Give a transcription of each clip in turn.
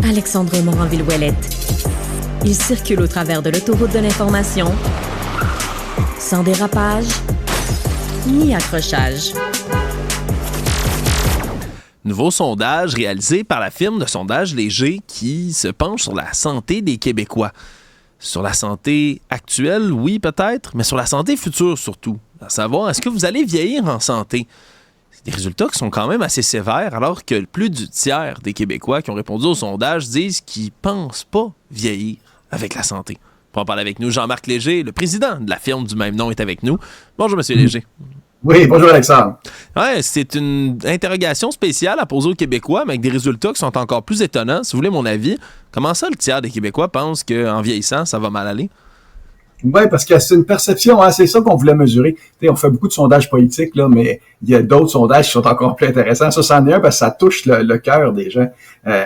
Alexandre Moranville-Ouellette. Il circule au travers de l'autoroute de l'information, sans dérapage ni accrochage. Nouveau sondage réalisé par la firme de sondage Léger qui se penche sur la santé des Québécois. Sur la santé actuelle, oui peut-être, mais sur la santé future surtout. À savoir, est-ce que vous allez vieillir en santé? C'est des résultats qui sont quand même assez sévères, alors que plus du tiers des Québécois qui ont répondu au sondage disent qu'ils ne pensent pas vieillir avec la santé. Pour en parler avec nous, Jean-Marc Léger, le président de la firme du même nom, est avec nous. Bonjour, M. Léger. Oui, bonjour Alexandre. Ouais, c'est une interrogation spéciale à poser aux Québécois, mais avec des résultats qui sont encore plus étonnants. Si vous voulez mon avis, comment ça le tiers des Québécois pense qu'en vieillissant, ça va mal aller? Oui, parce que c'est une perception, hein, c'est ça qu'on voulait mesurer. T'sais, on fait beaucoup de sondages politiques, là, mais il y a d'autres sondages qui sont encore plus intéressants. Ça, c'en est un parce que ça touche le cœur des gens.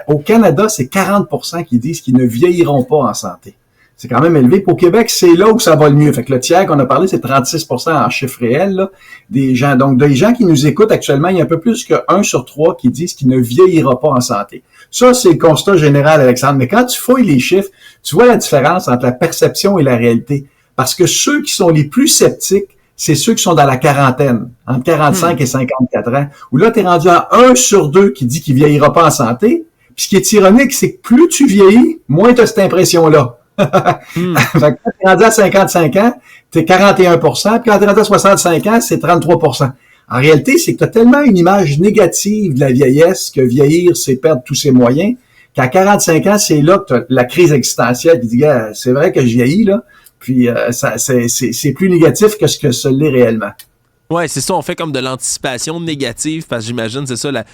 Au Canada, c'est 40% qui disent qu'ils ne vieilliront pas en santé. C'est quand même élevé. Puis au Québec, c'est là où ça va le mieux. Fait que le tiers qu'on a parlé, c'est 36% en chiffre réel, là, des gens. Donc, des gens qui nous écoutent actuellement, il y a un peu plus que 1 sur 3 qui disent qu'il ne vieillira pas en santé. Ça, c'est le constat général, Alexandre. Mais quand tu fouilles les chiffres, tu vois la différence entre la perception et la réalité. Parce que ceux qui sont les plus sceptiques, c'est ceux qui sont dans la quarantaine, entre 45 et 54 ans, où là, tu es rendu à 1 sur 2 qui dit qu'il vieillira pas en santé. Puis ce qui est ironique, c'est que plus tu vieillis, moins tu as cette impression-là. Fait que quand t'es rendu à 55 ans, t'es 41%, puis quand t'es rendu à 65 ans, c'est 33%. En réalité, c'est que t'as tellement une image négative de la vieillesse que vieillir, c'est perdre tous ses moyens, qu'à 45 ans, c'est là que t'as la crise existentielle qui dit, c'est vrai que je vieillis, là, puis c'est plus négatif que ce que ça l'est réellement. Oui, c'est ça, on fait comme de l'anticipation négative, parce que j'imagine, c'est ça, la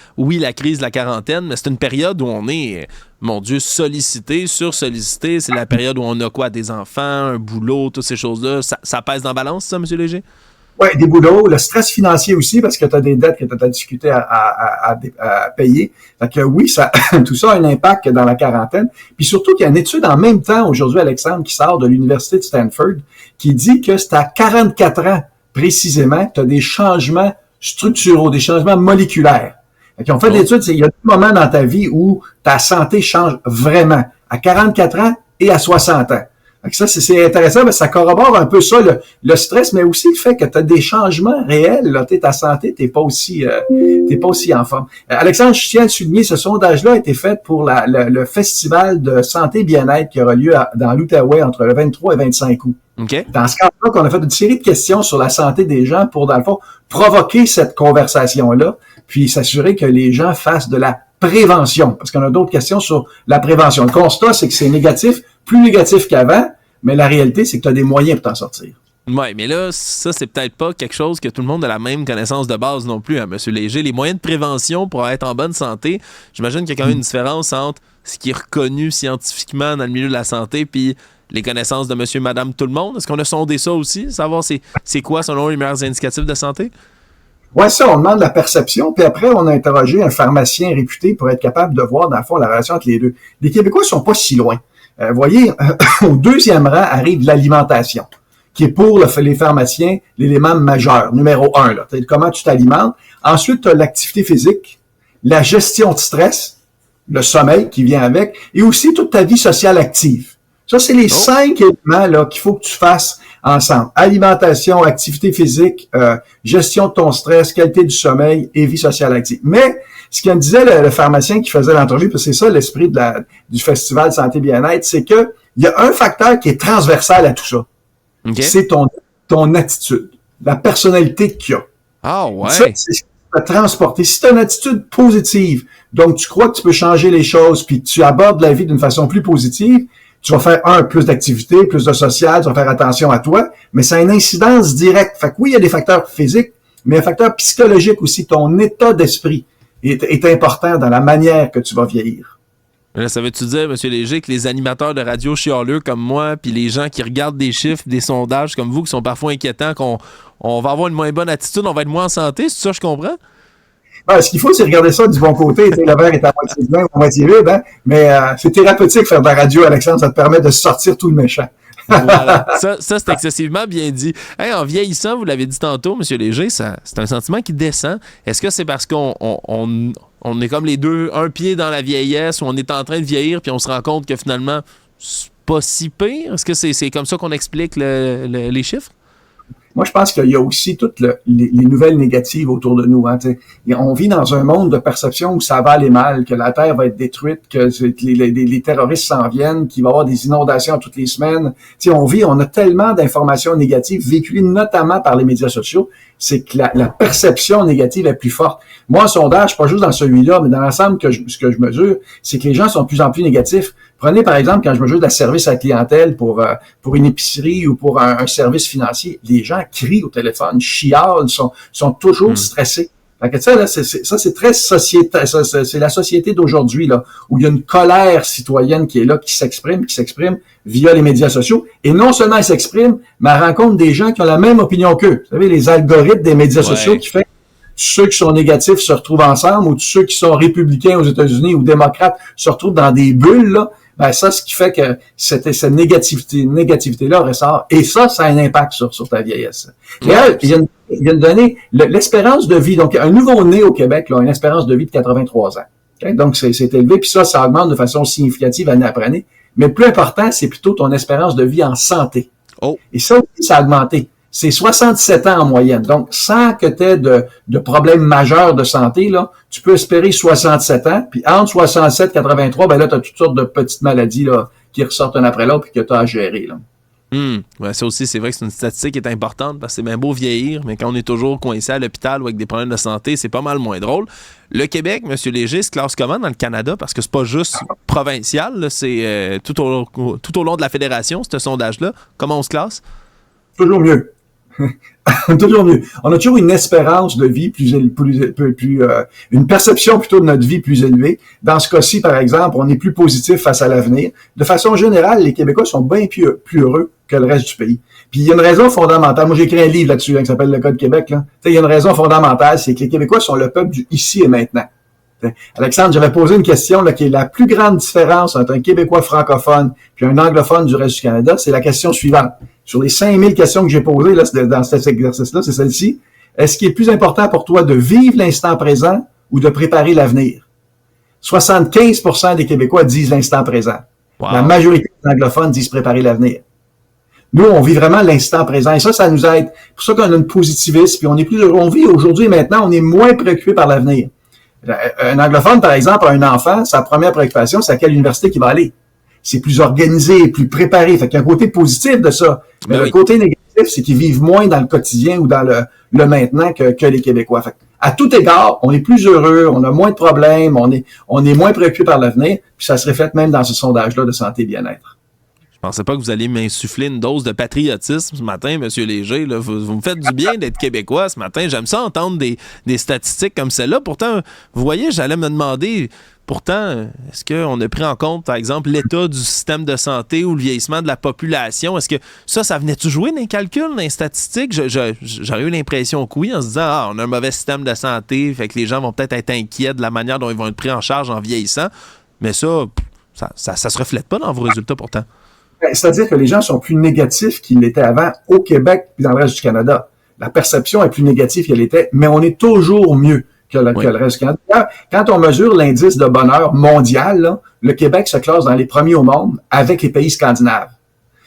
crise de la quarantaine, mais c'est une période où on est, mon Dieu, sollicité, sursollicité. C'est la période où on a quoi, des enfants, un boulot, toutes ces choses-là. Ça pèse dans la balance, ça, M. Léger? Oui, des boulots, le stress financier aussi, parce que tu as des dettes que tu as discuté à payer. Fait que oui, ça, tout ça a un impact dans la quarantaine. Puis surtout qu'il y a une étude en même temps aujourd'hui, Alexandre, qui sort de l'Université de Stanford, qui dit que c'est à 44 ans précisément, tu as des changements structuraux, des changements moléculaires. Ils ont fait l'étude, il y a des moments dans ta vie où ta santé change vraiment, à 44 ans et à 60 ans. Donc ça, c'est intéressant, mais ça corrobore un peu ça, le stress, mais aussi le fait que tu as des changements réels, là, ta santé, t'es pas aussi en forme. Alexandre, je tiens à le souligner, ce sondage-là a été fait pour le festival de santé et bien-être qui aura lieu dans l'Outaouais entre le 23 et 25 août. Okay. Dans ce cadre-là, qu'on a fait une série de questions sur la santé des gens pour, dans le fond, provoquer cette conversation-là, puis s'assurer que les gens fassent de la prévention, parce qu'on a d'autres questions sur la prévention. Le constat, c'est que c'est négatif, plus négatif qu'avant, mais la réalité, c'est que tu as des moyens pour t'en sortir. Oui, mais là, ça, c'est peut-être pas quelque chose que tout le monde a la même connaissance de base non plus, hein, M. Léger. Les moyens de prévention pour être en bonne santé, j'imagine qu'il y a quand même une différence entre ce qui est reconnu scientifiquement dans le milieu de la santé puis les connaissances de monsieur, madame, tout le monde. Est-ce qu'on a sondé ça aussi? Savoir c'est quoi, selon les meilleurs indicatifs de santé? Ouais, ça, on demande la perception, puis après, on a interrogé un pharmacien réputé pour être capable de voir, dans le fond, la relation entre les deux. Les Québécois sont pas si loin. Voyez, au deuxième rang arrive l'alimentation, qui est pour les pharmaciens l'élément majeur, numéro 1. Là. Comment tu t'alimentes. Ensuite, tu as l'activité physique, la gestion de stress, le sommeil qui vient avec, et aussi toute ta vie sociale active. Ça, c'est les 5 éléments là qu'il faut que tu fasses ensemble. Alimentation, activité physique, gestion de ton stress, qualité du sommeil et vie sociale active. Mais, ce qu'en disait le pharmacien qui faisait l'entrevue, parce que c'est ça l'esprit du Festival Santé Bien-être, c'est que il y a un facteur qui est transversal à tout ça. Okay. C'est ton attitude, la personnalité que tu as. Ah ouais. Ça, c'est ce qui va te transporter. Si tu as une attitude positive, donc tu crois que tu peux changer les choses, puis tu abordes la vie d'une façon plus positive, tu vas faire plus d'activités, plus de social, tu vas faire attention à toi, mais ça a une incidence directe. Fait que oui, il y a des facteurs physiques, mais un facteur psychologique aussi. Ton état d'esprit est important dans la manière que tu vas vieillir. Là, ça veut-tu dire, M. Léger, que les animateurs de radio chialeux comme moi, puis les gens qui regardent des chiffres, des sondages comme vous, qui sont parfois inquiétants, qu'on va avoir une moins bonne attitude, on va être moins en santé, c'est ça que je comprends? Ben, ce qu'il faut, c'est regarder ça du bon côté. Le verre est à moitié plein ou à moitié vide, hein? Mais c'est thérapeutique faire de la radio, Alexandre. Ça te permet de sortir tout le méchant. Voilà. Ça, c'est excessivement bien dit. Hey, en vieillissant, vous l'avez dit tantôt, M. Léger, c'est un sentiment qui descend. Est-ce que c'est parce qu'on On est comme les deux, un pied dans la vieillesse, où on est en train de vieillir, puis on se rend compte que finalement, c'est pas si pire. Est-ce que c'est comme ça qu'on explique les chiffres? Moi, je pense qu'il y a aussi toutes les nouvelles négatives autour de nous. Hein, on vit dans un monde de perception où ça va aller mal, que la Terre va être détruite, que les terroristes s'en viennent, qu'il va y avoir des inondations toutes les semaines. On a tellement d'informations négatives véhiculées notamment par les médias sociaux, c'est que la perception négative est plus forte. Moi, en sondage, pas juste dans celui-là, mais dans l'ensemble ce que je mesure, c'est que les gens sont de plus en plus négatifs. Prenez par exemple quand je mesure de la service à la clientèle pour une épicerie ou pour un service financier, les gens crient au téléphone, chialent, sont toujours stressés. Fait que ça là, c'est très sociétal, c'est la société d'aujourd'hui là où il y a une colère citoyenne qui est là, qui s'exprime via les médias sociaux, et non seulement elle s'exprime, mais elle rencontre des gens qui ont la même opinion qu'eux. Vous savez, les algorithmes des médias sociaux qui fait ceux qui sont négatifs se retrouvent ensemble, ou ceux qui sont républicains aux États-Unis ou démocrates se retrouvent dans des bulles là. Ben ça, ce qui fait que cette négativité-là ressort. Et ça a un impact sur ta vieillesse. Là, il y a une donnée, l'espérance de vie. Donc, un nouveau-né au Québec là, a une espérance de vie de 83 ans. Okay? Donc, c'est élevé. Puis ça augmente de façon significative année après année. Mais le plus important, c'est plutôt ton espérance de vie en santé. Oh. Et ça aussi, ça a augmenté. C'est 67 ans en moyenne. Donc, sans que tu aies de problèmes majeurs de santé, là, tu peux espérer 67 ans. Puis entre 67 et 83, ben là, tu as toutes sortes de petites maladies là, qui ressortent une après l'autre et que tu as à gérer. Là. Ouais, ça aussi, c'est vrai que c'est une statistique qui est importante parce que c'est bien beau vieillir, mais quand on est toujours coincé à l'hôpital ou avec des problèmes de santé, c'est pas mal moins drôle. Le Québec, M. Léger, se classe comment dans le Canada? Parce que c'est pas juste provincial, là, c'est tout au long de la fédération, ce sondage-là. Comment on se classe? Toujours mieux. Toujours mieux. On a toujours une espérance de vie une perception plutôt de notre vie plus élevée. Dans ce cas-ci, par exemple, on est plus positif face à l'avenir. De façon générale, les Québécois sont bien plus heureux que le reste du pays. Puis il y a une raison fondamentale. Moi, j'ai écrit un livre là-dessus qui s'appelle Le Code Québec. Là. Il y a une raison fondamentale, c'est que les Québécois sont le peuple du ici et maintenant. Alexandre, j'avais posé une question là, qui est la plus grande différence entre un Québécois francophone puis un anglophone du reste du Canada, c'est la question suivante. Sur les 5000 questions que j'ai posées là, dans cet exercice-là, c'est celle-ci. Est-ce qu'il est plus important pour toi de vivre l'instant présent ou de préparer l'avenir? 75% des Québécois disent l'instant présent. Wow. La majorité des anglophones disent préparer l'avenir. Nous, on vit vraiment l'instant présent. Et ça nous aide. C'est pour ça qu'on a une positivisme, puis on est plus heureux. On vit aujourd'hui et maintenant, on est moins préoccupé par l'avenir. Un anglophone, par exemple, a un enfant, sa première préoccupation, c'est à quelle université qu'il va aller. C'est plus organisé, plus préparé. Fait qu'il y a un côté positif de ça. Mais le côté négatif, c'est qu'ils vivent moins dans le quotidien ou dans le maintenant que les Québécois. Fait à tout égard, on est plus heureux, on a moins de problèmes, on est moins préoccupé par l'avenir, puis ça se reflète même dans ce sondage-là de santé et bien-être. Je pensais pas que vous alliez m'insuffler une dose de patriotisme ce matin, M. Léger. Là. Vous me faites du bien d'être québécois ce matin. J'aime ça entendre des statistiques comme celle-là. Pourtant, vous voyez, j'allais me demander, est-ce qu'on a pris en compte, par exemple, l'état du système de santé ou le vieillissement de la population? Est-ce que ça venait-tu jouer dans les calculs, dans les statistiques? J'aurais eu l'impression que oui, en se disant, on a un mauvais système de santé, fait que les gens vont peut-être être inquiets de la manière dont ils vont être pris en charge en vieillissant. Mais ça se reflète pas dans vos résultats pourtant. C'est-à-dire que les gens sont plus négatifs qu'ils l'étaient avant au Québec et dans le reste du Canada. La perception est plus négative qu'elle était, mais on est toujours mieux que le reste du Canada. Quand on mesure l'indice de bonheur mondial, là, le Québec se classe dans les premiers au monde avec les pays scandinaves.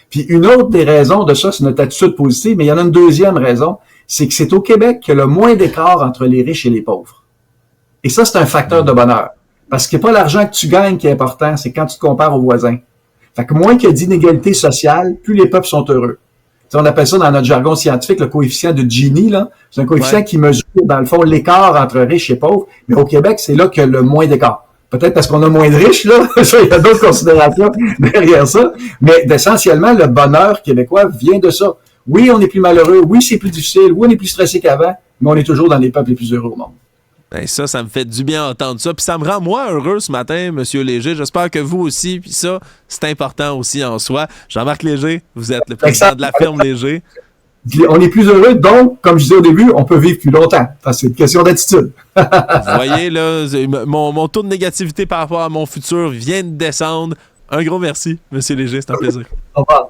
Puis une autre des raisons de ça, c'est notre attitude positive, mais il y en a une deuxième raison, c'est que c'est au Québec qu'il y a le moins d'écart entre les riches et les pauvres. Et ça, c'est un facteur de bonheur. Parce que c'est pas l'argent que tu gagnes qui est important, c'est quand tu te compares aux voisins. Fait que moins qu'il y a d'inégalités sociales, plus les peuples sont heureux. T'sais, on appelle ça dans notre jargon scientifique le coefficient de Gini, là. C'est un coefficient qui mesure, dans le fond, l'écart entre riches et pauvres. Mais au Québec, c'est là qu'il y a le moins d'écart. Peut-être parce qu'on a moins de riches, là. Il y a d'autres considérations derrière ça. Mais essentiellement, le bonheur québécois vient de ça. Oui, on est plus malheureux. Oui, c'est plus difficile. Oui, on est plus stressé qu'avant. Mais on est toujours dans les peuples les plus heureux au monde. Ben ça me fait du bien entendre ça. Puis ça me rend, moi, heureux ce matin, M. Léger. J'espère que vous aussi. Puis ça, c'est important aussi en soi. Jean-Marc Léger, vous êtes le président de la firme Léger. On est plus heureux, donc, comme je disais au début, on peut vivre plus longtemps. C'est une question d'attitude. Vous voyez, là, mon taux de négativité par rapport à mon futur vient de descendre. Un gros merci, M. Léger. C'est un plaisir. Au revoir.